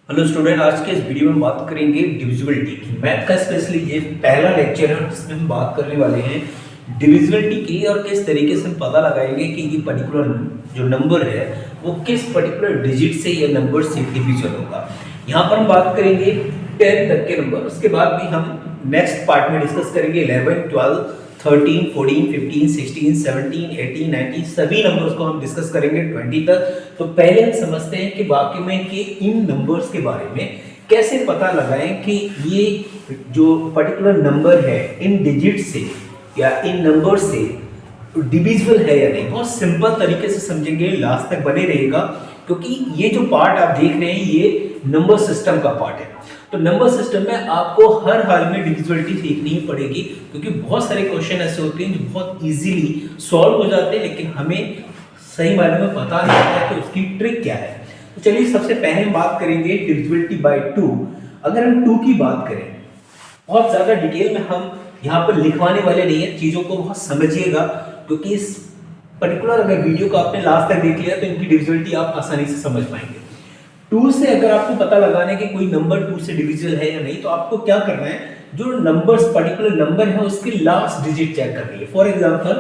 Hello student, आज के इस वीडियो में बात करेंगे डिविजिबिलिटी की। मैथ का स्पेशली ये पहला लेक्चर है जिसमें हम बात करने वाले हैं डिविजिबिलिटी की और किस तरीके से हम पता लगाएंगे कि ये पर्टिकुलर जो नंबर है वो किस पर्टिकुलर डिजिट से या नंबर से डिविजिबल होगा। यहाँ पर हम बात करेंगे 10 तक के नंबर, उसके बाद भी हम नेक्स्ट पार्ट में डिस्कस करेंगे 11, 12, 13, 14, 15, 16, 17, 18, 19 सभी नंबर्स को हम डिस्कस करेंगे 20 तक। तो पहले हम समझते हैं कि वाकई में कि इन नंबर्स के बारे में कैसे पता लगाएं कि ये जो पर्टिकुलर नंबर है इन डिजिट से या इन नंबर से डिविजिबल है या नहीं। बहुत सिंपल तरीके से समझेंगे, लास्ट तक बने रहेगा क्योंकि ये जो पार्ट आप देख रहे हैं ये नंबर सिस्टम का पार्ट है। तो नंबर सिस्टम में आपको हर हाल में डिविजिबिलिटी सीखनी ही पड़ेगी क्योंकि बहुत सारे क्वेश्चन ऐसे होते हैं जो बहुत इजीली सॉल्व हो जाते हैं लेकिन हमें सही मायने में पता नहीं होता कि उसकी ट्रिक क्या है। तो चलिए सबसे पहले हम बात करेंगे डिविजिबिलिटी बाय 2। अगर हम 2 की बात करें, बहुत ज़्यादा डिटेल में हम यहाँ पर लिखवाने वाले नहीं है, चीज़ों को बहुत समझिएगा क्योंकि इस पर्टिकुलर अगर वीडियो को आपने लास्ट तक देख लिया तो इनकी डिविजिबिलिटी आप आसानी से समझ पाएंगे। 2 से अगर आपको पता लगाना है कि कोई नंबर 2 से डिविजिबल है या नहीं तो आपको क्या करना है, जो नंबर्स पर्टिकुलर नंबर है उसके लास्ट डिजिट चेक करनी है। फॉर एग्जांपल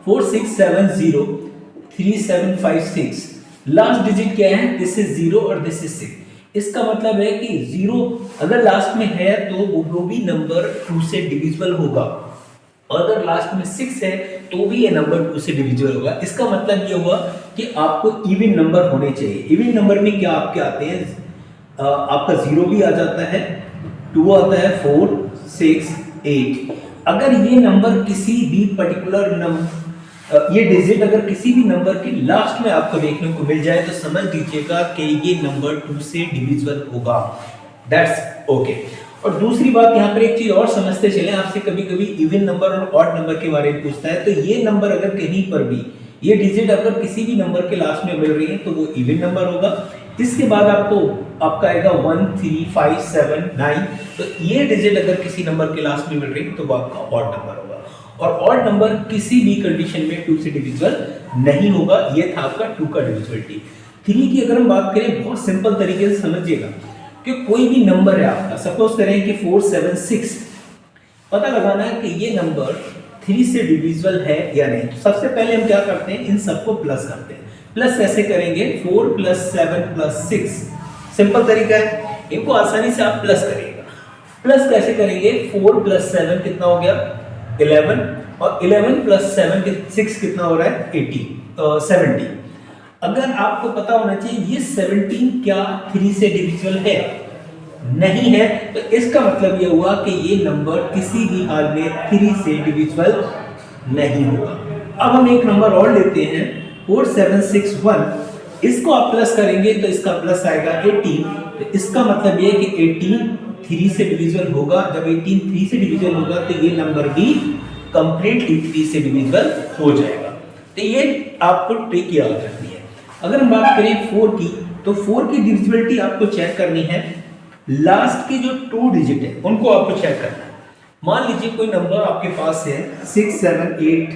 46703756 लास्ट डिजिट क्या है, दिस इज 0 और दिस इज 6। इसका मतलब है कि 0 अगर लास्ट में है तो वो भी नंबर 2 से डिविजिबल होगा, अगर लास्ट में 6 है तो भी ये नंबर 2 से डिविजिबल होगा। इसका मतलब ये हुआ कि आपको इवन नंबर होने चाहिए। इवन नंबर में क्या आपके आते हैं, आपका 0 भी आ जाता है, 2 आता है, 4, 6, 8। अगर ये नंबर किसी भी पर्टिकुलर ये डिजिट अगर किसी भी नंबर के लास्ट में आपको देखने को मिल जाए तो समझ लीजिएगा कि ये नंबर 2 से डिविजिबल होगा। That's okay. और दूसरी बात यहाँ पर एक चीज और समझते चले, आपसे कभी कभी इवन नंबर और ऑड नंबर के बारे में पूछता है तो ये नंबर अगर कहीं पर भी ये डिजिट अगर किसी भी नंबर के लास्ट में मिल रही है तो वो इवन नंबर होगा। इसके बाद आपका आएगा 1, 3, 5, 7, 9। तो ये डिजिट अगर किसी नंबर के लास्ट में मिल रही है तो वो आपका ऑड नंबर होगा और ऑड नंबर किसी भी कंडीशन में 2 से डिविजिबल नहीं होगा। ये था आपका 2 का डिविजिबिलिटी। 3 की अगर हम बात करें, बहुत सिंपल तरीके से समझिएगा कि कोई भी नंबर है आपका, सपोज करें कि 476, पता लगाना है कि ये नंबर 3 से डिविजिबल है या नहीं। तो सबसे पहले हम क्या करते हैं, इन सबको प्लस करते हैं। प्लस कैसे करेंगे, 4 + 7 + 6, सिंपल तरीका है, इनको आसानी से आप प्लस करिएगा। प्लस कैसे करेंगे, 4 + 7 कितना हो गया, 11, और 11 + 7 6 कितना हो रहा है, 70। अगर आपको पता होना चाहिए ये 17 क्या 3 से डिविजिबल है, नहीं है, तो इसका मतलब ये हुआ कि ये नंबर किसी भी हाल में 3 से डिविजिबल नहीं होगा। अब हम एक नंबर और लेते हैं 4761, इसको आप प्लस करेंगे तो इसका प्लस आएगा 18। तो इसका मतलब ये कि 18 3 से डिविजिबल होगा। जब 18 3 से डिविजिबल होगा तो ये नंबर भी कंप्लीटली 3 से डिविजिबल हो जाएगा। तो ये आपको ट्रिक याद रखनी है। अगर हम बात करें 4 की, तो 4 की डिविजिबिलिटी आपको चेक करनी है, लास्ट के जो 2 डिजिट है उनको आपको चेक करना है। मान लीजिए कोई नंबर आपके पास है 678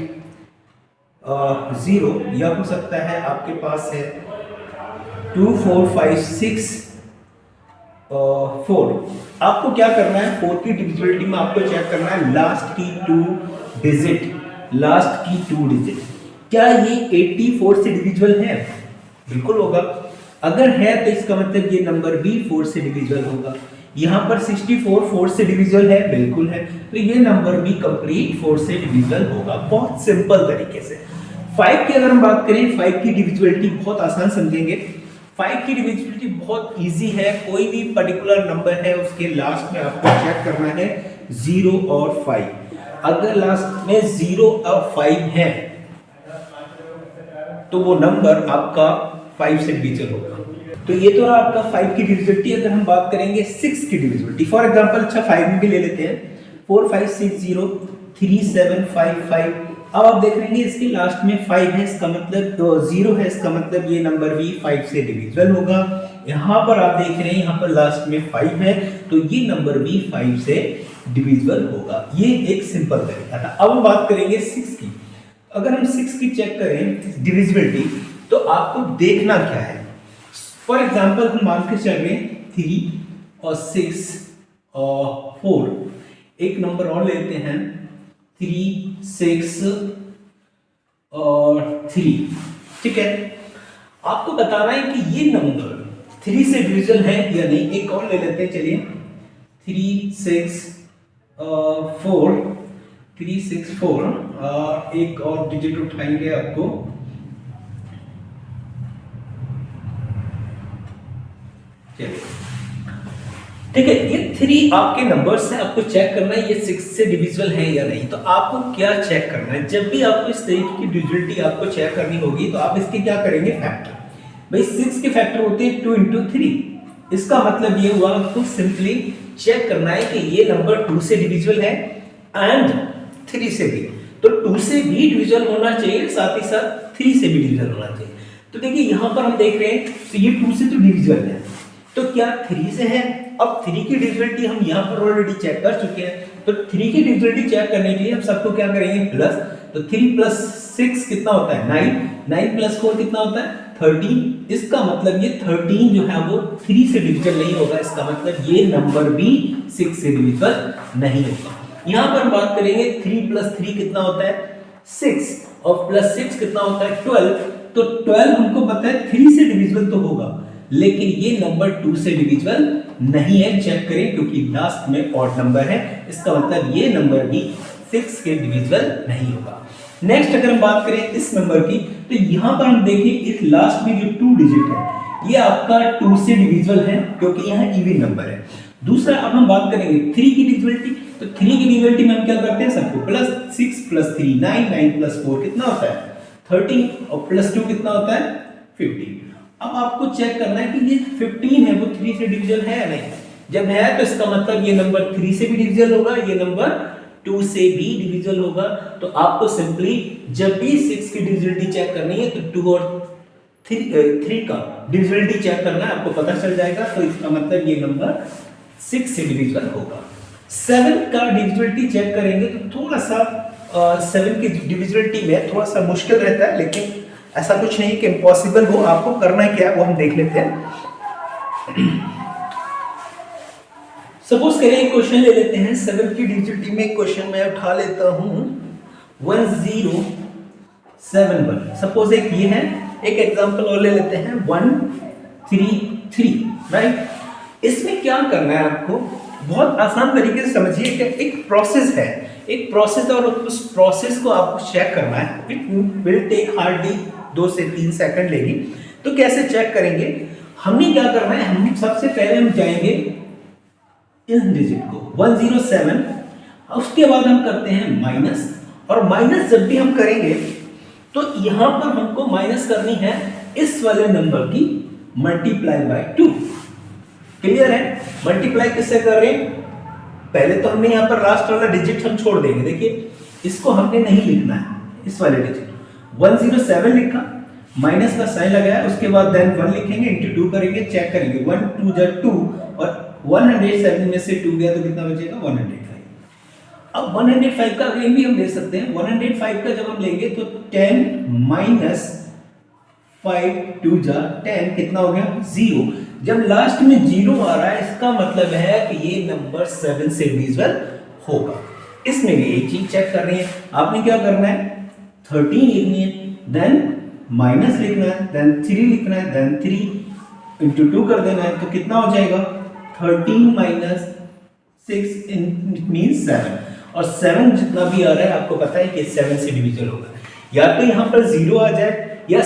0, या हो सकता है आपके पास है 2456 4। आपको क्या करना है, 4 की डिविजिबिलिटी में आपको चेक करना है लास्ट की 2 डिजिट, लास्ट की 2 डिजिट क्या ये 84 से डिविजिबल है, बिल्कुल होगा। अगर है तो इसका मतलब ये नंबर भी 4 से डिविजिबल होगा। यहाँ पर 64 4 से डिविजिबल है, बिल्कुल है, तो ये नंबर भी कंप्लीट 4 से डिविजिबल होगा। बहुत सिंपल तरीके से। 5 की अगर हम बात करें, 5 की डिविजिबिलिटी बहुत आसान समझेंगे। 5 की डिविजिबिलिटी बहुत इजी है, कोई भी पर्टिकुलर नंबर है उसके लास्ट में आपको चेक करना है 0 और 5। अगर लास्ट में 0 और 5 है तो वो नंबर आपका 5 से डिविजिबल होगा। तो ये तो आपका 5 की डिविजिबिलिटी। अगर हम बात करेंगे 6 की डिविजिबिलिटी, फॉर एग्जांपल 5 में भी ले लेते हैं, 4560 3755। अब आप देख रहे हैं इसके लास्ट में 5 है, इसका मतलब 0 है, इसका मतलब ये नंबर भी 5 से डिविजिबल होगा। यहाँ पर आप देख रहे हैं यहाँ पर लास्ट में 5 है तो ये नंबर भी 5 से डिविजिबल होगा। ये एक सिंपल तरीका था। अब हम बात करेंगे 6 की। अगर हम 6 की चेक करें डिविजिबिलिटी तो आपको देखना क्या है, फॉर एग्जांपल हम मान के चल रहे हैं 3 और 6 और 4, एक नंबर और लेते हैं 3 6 और 3। ठीक है, आपको बताना है कि ये नंबर 3 से डिविजिबल है या नहीं। एक और ले लेते हैं, चलिए 3 6 4, 3 6 4, एक और डिजिट उठाएंगे आपको, चलिए ठीक है। ये 3 आपके नंबर्स है, आपको चेक करना है ये 6 से डिविजिबल है या नहीं। तो आपको क्या चेक करना है, जब भी आपको इस तरीके की डिविजिबिलिटी आपको चेक करनी होगी तो आप इसके क्या करेंगे, फैक्टर। भाई 6 के फैक्टर होते हैं 2 into 3। इसका मतलब ये हुआ आपको सिंपली चेक करना है कि ये नंबर 2 से डिविजिबल है एंड 3 से भी। तो 2 से भी डिविजिबल होना चाहिए, साथ ही साथ 3 से भी डिविजिबल होना चाहिए। तो देखिए यहां पर हम देख रहे हैं तो ये 2 से तो डिविजिबल है, तो क्या 3 से है। अब 3 की डिविजिबिलिटी हम यहाँ पर ऑलरेडी चेक कर चुके हैं, तो 3 की डिविजिबिलिटी चेक करने के लिए हम सबको क्या करेंगे, प्लस। तो 3 + 6 कितना होता है, 9, 9 + 4 कितना होता है, 13। इसका मतलब ये 13 जो है वो 3 से डिविजिबल नहीं होगा, इसका मतलब ये नंबर भी 6 से डिविजिबल नहीं होगा। यहाँ पर हम बात करेंगे 3 + 3 कितना होता है, 6, और +6 कितना होता है, 12। तो 12 हमको पता है 3 से डिविजिबल तो होगा, लेकिन ये नंबर 2 से डिविजिबल नहीं है। चेक करें क्योंकि लास्ट में ऑड नंबर है, इसका मतलब ये नंबर भी 6 के डिविजिबल नहीं होगा। नेक्स्ट अगर हम बात करें इस नंबर की, तो यहां पर हम देखें इस लास्ट में जो 2 डिजिट है ये आपका 2 से डिविजिबल है क्योंकि यहां इवन नंबर है। दूसरा अब हम बात करेंगे 3 की डिविजिबिलिटी। तो 3 की डिविजिबिलिटी में हम क्या करते हैं, सबको +6 + 3 9, 9 + 4 कितना होता है, 13, और +2 कितना होता है, 15। अब आपको चेक करना है कि ये 15 है वो 3 से डिविजिबल है या नहीं। जब है तो इसका मतलब ये नंबर 3 से भी डिविजिबल होगा, ये नंबर 2 से भी डिविजिबल होगा। तो आपको सिंपली जब भी 6 की डिविजिबिलिटी चेक करनी है तो 2 और 3 का डिविजिबिलिटी चेक करना है, आपको पता चल जाएगा। तो इसका मतलब ये नंबर 6 से डिविजिबल होगा। 7 का डिविजिबिलिटी चेक करेंगे तो थोड़ा सा 7 की डिविजिबिलिटी में थोड़ा सा मुश्किल रहता है, लेकिन ऐसा कुछ नहीं कि इम्पॉसिबल हो। आपको करना है क्या वो हम देख लेते हैं। सपोज करें एक क्वेश्चन ले लेते हैं 7 की डिविजिबिलिटी में। क्वेश्चन मैं उठा लेता हूं 1071। सपोज एक ये है, एक एग्जांपल और ले लेते हैं 133, राइट। इसमें क्या करना है आपको, बहुत आसान तरीके से समझिए कि एक प्रोसेस है, एक प्रोसेस, और उस प्रोसेस को आपको चेक करना है। इट विल टेक हार्डली 2 से 3 सेकंड लेगी। तो कैसे चेक करेंगे, हमने क्या करना है, हम सबसे पहले हम जाएंगे इस डिजिट को 107, उसके बाद हम करते हैं माइनस। और माइनस जब भी हम करेंगे तो यहां पर हमको माइनस करनी है इस वाले नंबर की मल्टीप्लाई बाय 2। क्लियर है, मल्टीप्लाई किससे कर रहे हैं, पहले तो हमने यहां पर लास्ट वाला डिजिट हम छोड़ देंगे। देखिए इसको हमने नहीं लिखना है, इस वाले डिजिट 107 लिखा, माइनस का साइन लगाया, उसके बाद देन 1 लिखेंगे, इंटू 2 करेंगे, चेक करेंगे 1 2 = 2, और 107 में से 2 गया तो कितना बचेगा, 105। अब 105 का अगेन भी हम ले सकते हैं। 105 का जब हम लेंगे तो 10 - 5 2 = 10 कितना हो गया, 0। जब लास्ट में 0 आ रहा है इसका मतलब है कि ये नंबर 7 से डिविजिबल होगा। इसमें भी एक चीज चेक कर रही है, आपने क्या करना है, 13 लिखनी है, देन माइनस लिखना है, देन 3 लिखना है, देन 3 इंटू 2 कर देना है, तो कितना हो जाएगा 13 - 6 इट मींस 7। और 7 जितना भी आ रहा है आपको पता है कि 7 से डिविजिबल होगा। या तो यहाँ पर 0 आ जाए, या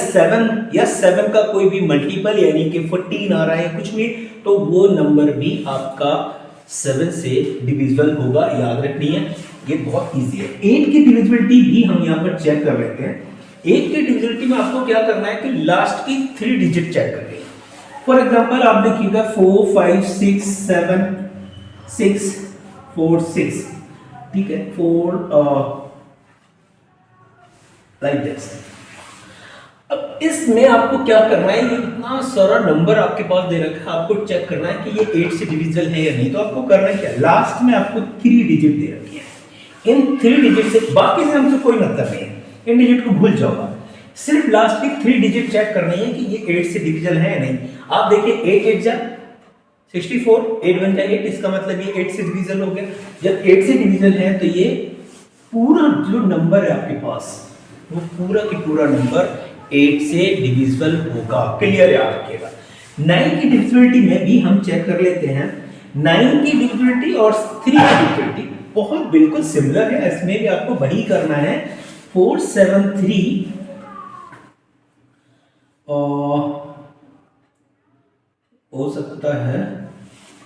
7 का कोई भी मल्टीपल यानी कि 14 आ रहा है कुछ भी, तो वो नंबर भी आपका 7 से डिविजिबल होगा। याद रखनी है, ये बहुत इजी है। 8 की डिविजिबिलिटी भी हम यहाँ पर चेक कर लेते हैं। 8 की डिविजिबिलिटी में आपको क्या करना है कि लास्ट की 3 डिजिट चेक करनी है। फॉर एग्जांपल आप देखिएगा 4 5 6 7 6 4 6, ठीक है, 4 लाइक दिस। अब इसमें आपको क्या करना है, ये इतना सारा नंबर आपके पास दे रखा है, आपको चेक करना है कि ये 8 से डिविजिबल है या नहीं। तो आपको करना क्या, लास्ट में आपको 3 डिजिट दे रखी है, इन 3 डिजिट से बाकी से हमसे कोई मतलब नहीं है, इन डिजिट को भूल जाओ, सिर्फ लास्ट की 3 डिजिट चेक करनी है कि ये 8 से डिविजिबल है या नहीं। आप देखिए 8 8 जा 64, 8 1 8, इसका मतलब ये 8 से डिविजल हो गया। जब 8 से डिविजल है तो ये पूरा जो नंबर है आपके पास वो पूरा की पूरा नंबर 8 से डिविजिबल होगा। क्लियर याद रखिएगा। 9 की डिविजिबिलिटी में भी हम चेक कर लेते हैं। 9 की डिविजिबिलिटी और 3 की डिविजिबिलिटी बहुत बिल्कुल सिमिलर है, इसमें भी आपको वही करना है। 4 7 3 हो सकता है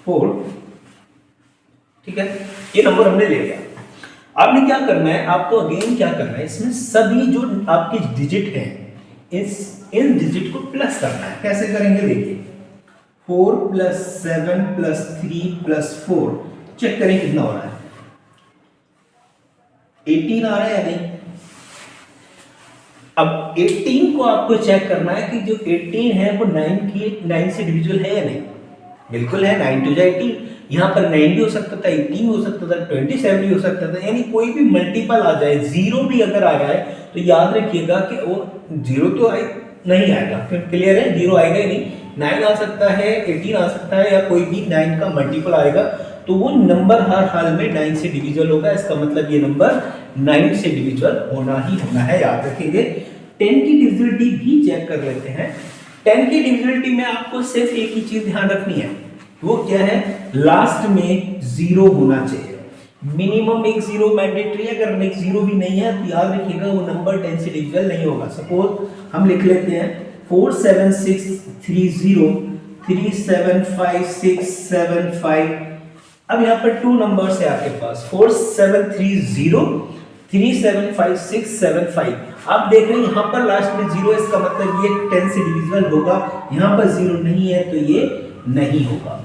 4, ठीक है, ये नंबर हमने ले लिया। आपने क्या करना है, आपको अगेन क्या करना है, इसमें सभी जो आपके डिजिट हैं इन डिजिट को प्लस करना है। कैसे करेंगे देखिए, 4 + 7 + 3 + 4, चेक करें कितना हो रहा है, 18 आ रहा है या नहीं। अब 18 को आपको चेक करना है कि जो 18 है वो 9 से डिविजिबल है या नहीं। बिल्कुल है, 9 × 18, यहाँ पर 9 भी हो सकता था, 18 हो सकता था, 27 भी हो सकता था, यानी कोई भी मल्टीपल आ जाए, 0 भी अगर आ जाए तो याद रखिएगा कि वो 0 तो नहीं आएगा। क्लियर है, 0 आएगा ही नहीं। 9 आ सकता है, 18 आ सकता है, या कोई भी 9 का मल्टीपल आएगा तो वो नंबर हर हाल में 9 से डिविजिबल होगा। इसका मतलब ये नंबर 9 से डिविजिबल होना ही होना है, याद रखेंगे। 10 की डिविजिबिलिटी भी चेक कर लेते हैं। 10 की डिविजिबिलिटी में आपको सिर्फ एक ही चीज ध्यान रखनी है, वो क्या है, लास्ट में 0 होना चाहिए। मिनिमम एक 0 मैंडेटरी है, अगर एक 0 भी नहीं है तो याद रखिएगा वो नंबर 10 से डिविजिबल नहीं होगा। सपोज हम लिख लेते हैं 4 7 6 3 0 3 7 5 6 7 5। अब यहाँ पर 2 नंबर्स है आपके पास, 4 7 3 0 3 7 5 6 7 5। आप देख रहे हैं यहाँ पर लास्ट में 0 है, इसका मतलब ये 10 से डिविजिबल होगा। यहाँ पर 0 नहीं है तो ये नहीं होगा।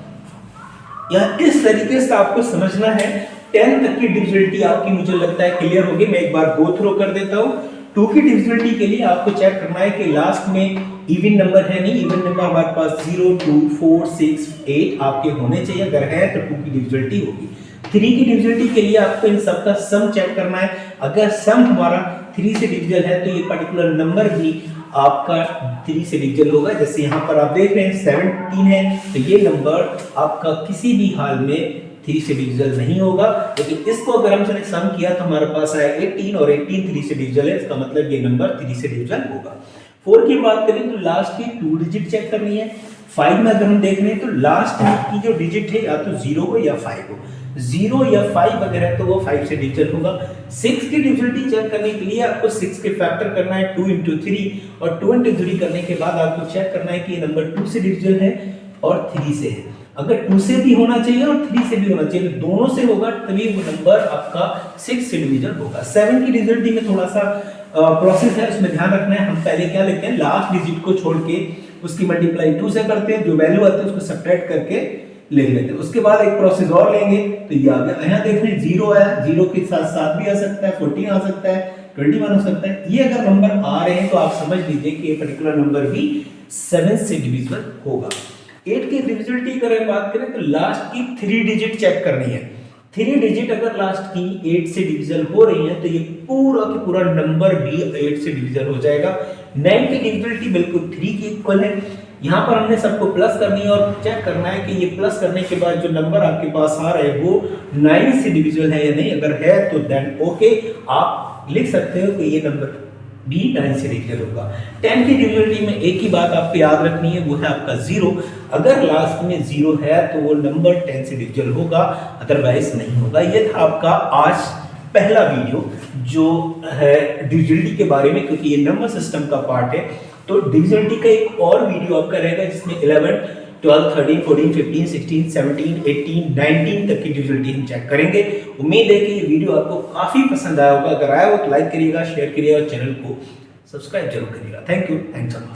या इस तरीके से आपको समझना है। 10 तक की डिविजिबिलिटी आपकी मुझे लगता है क्लियर होगी। मैं एक बार गो थ्रू कर देता हूँ। 2 की डिविजिबिलिटी के लिए आपको चेक करना है कि लास्ट में इवन नंबर है नहीं, इवन नंबर हमारे पास 0 2 4 6 8 आपके होने चाहिए, अगर है तो 2 की डिविजिबिलिटी होगी। 3 की डिविजिबिलिटी के लिए आपको इन सब का सम चेक करना है। अगर सम हमारा 3 से डिविजिबल है तो ये पर्टिकुलर नंबर भी आपका 3 से डिविजिबल होगा। जैसे यहाँ पर आप देख रहे हैं 17 है तो ये नंबर आपका किसी भी हाल में 3 से डिविजिबल नहीं होगा। लेकिन इसको अगर हमने सम किया तो हमारे पास आया 18 और 18 3 से डिविजिबल है, इसका मतलब ये नंबर 3 से डिविजिबल होगा। 4 की बात करें तो लास्ट की 2 डिजिट चेक करनी है। 5 में अगर हम देख रहे हैं तो लास्ट की जो डिजिट है या तो 0 हो या 5 हो। 0 या 5 अगर है तो वो 5 से डिविजिबल होगा। 6 की डिविजिबिलिटी चेक करने के लिए आपको 6 के फैक्टर करना है 2 × 3 और 2 × 3 करने के बाद आपको चेक करना है कि ये नंबर 2 से डिविजिबल है और 3 से है। अगर 2 से भी होना चाहिए और 3 से भी होना चाहिए, दोनों से होगा तभी वो नंबर आपका 6 से डिविजिबल होगा। 7 की डिविजिबिलिटी में थोड़ा सा प्रोसेस है, उसमें ध्यान रखना है। हम पहले क्या लेते हैं, लास्ट डिजिट को छोड़ के उसकी मल्टीप्लाई 2 से करते हैं, जो वैल्यू आती है उसको सब्ट्रैक्ट करके ले लेते हैं। उसके बाद एक प्रोसेस और लेंगे तो ये आ गया। यहाँ देख रहे हैं 0 आया, 0 के साथ 7 भी आ सकता है, 14 आ सकता है, 21 हो सकता है। ये अगर नंबर आ रहे हैं तो आप समझ लीजिए कि ये पर्टिकुलर नंबर भी 7 से डिविजिबल होगा। 8 की डिविजिबिलिटी अगर बात करें तो लास्ट की 3 डिजिट चेक करनी है। 3 डिजिट अगर लास्ट की 8 से डिविजिबल हो रही है तो ये पूरा का पूरा नंबर भी 8 से डिविजिबल हो जाएगा। 9 की डिविजिबिलिटी बिल्कुल 3 की इक्वल है। यहाँ पर हमने सबको प्लस करनी है और चेक करना है कि ये प्लस करने के बाद जो नंबर आपके पास आ रहा है वो 9 से डिविजिबल है या नहीं। अगर है तो देन ओके, आप लिख सकते हो कि ये नंबर भी 9 से डिविजिबल होगा। 10 की डिविजिबिलिटी में एक ही बात आपको याद रखनी है, वो है आपका 0। अगर लास्ट में 0 है तो वो नंबर 10 से डिविजिबल होगा, अदरवाइज नहीं होगा। ये था आपका आज पहला वीडियो जो है डिविजिबिलिटी के बारे में, क्योंकि ये नंबर सिस्टम का पार्ट है। तो डिविजिबिलिटी का एक और वीडियो आपका रहेगा जिसमें 11 12 13 14 15 16 17 18 19 तक की डिविजिबिलिटी हम चेक करेंगे। उम्मीद है कि ये वीडियो आपको काफी पसंद आया होगा। अगर आया हो तो लाइक करिएगा, शेयर करिएगा और चैनल को सब्सक्राइब जरूर करिएगा। Thank you, thanks a lot.